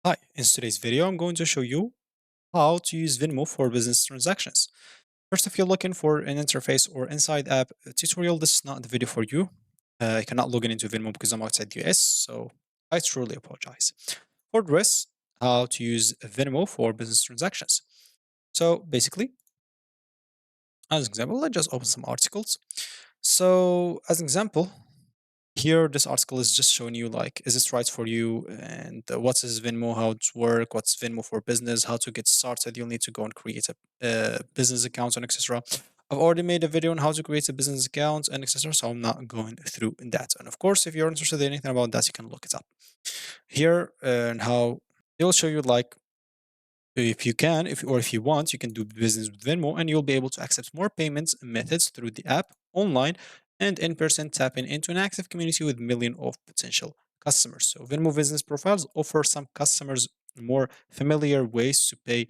Hi, in today's video, I'm going to show you how to use Venmo for business transactions. First, if you're looking for an interface or inside app tutorial, this is not the video for you. I cannot log in into Venmo because I'm outside the US, so I truly apologize. For this, how to use Venmo for business transactions. So basically, as an example, let's just open some articles. So as an example, here this article is just showing you like is this right for you and what is Venmo, how to work, what's Venmo for business, how to get started. You'll need to go and create a business account and etc. I've already made a video on how to create a business account and etc, so I'm not going through that. And of course, if you're interested in anything about that, you can look it up here. And how they'll show you like if you can, if you want, you can do business with Venmo, and you'll be able to accept more payments methods through the app, online, and in person, tapping into an active community with millions of potential customers. So Venmo business profiles offer some customers more familiar ways to pay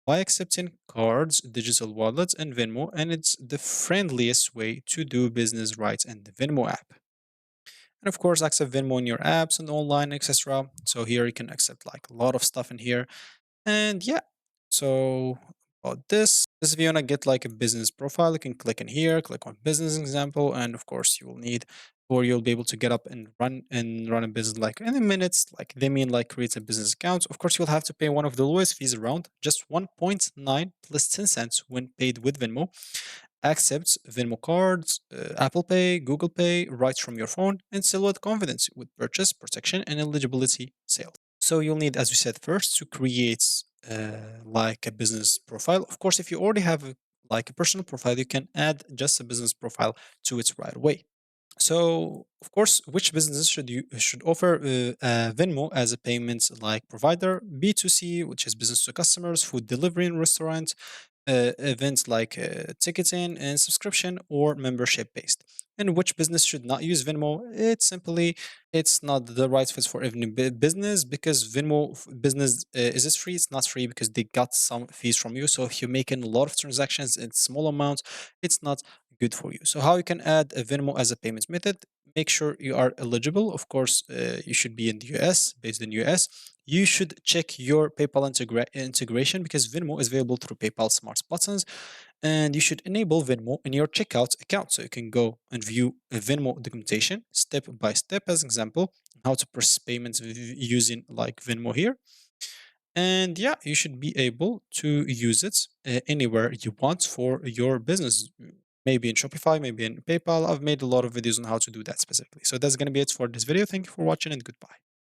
by accepting cards, digital wallets, and Venmo, and it's the friendliest way to do business right in the Venmo app. And of course, accept Venmo in your apps and online, etc. So here you can accept like a lot of stuff in here, and yeah, so about this if you wanna get like a business profile, you can click in here, click on business example, and of course you will need or you'll be able to get up and run a business like in minutes. Like they mean like create a business account. Of course, you'll have to pay one of the lowest fees around, just 1.9 plus 10 cents when paid with Venmo. Accepts Venmo cards, Apple Pay, Google Pay right from your phone, and sell with confidence with purchase, protection, and eligibility sales. So you'll need, as we said, first to create like a business profile. Of course, if you already have like a personal profile, you can add just a business profile to it right away. So, of course, which businesses should offer Venmo as a payments like provider? B2C, which is business to customers, food delivery and restaurant, events like ticketing and subscription or membership based. And which business should not use Venmo? It's not the right fit for every business because Venmo business is it free? It's not free because they got some fees from you. So if you're making a lot of transactions in small amounts, it's not good for you. So how you can add a Venmo as a payments method? Make sure you are eligible. Of course, you should be in the US, based in US. You should check your PayPal integration because Venmo is available through PayPal Smart Buttons, and you should enable Venmo in your checkout account so you can go and view a Venmo documentation step by step, as example, how to process payments using like Venmo here. And yeah, you should be able to use it anywhere you want for your business. Maybe in Shopify, maybe in PayPal. I've made a lot of videos on how to do that specifically. So that's going to be it for this video. Thank you for watching and goodbye.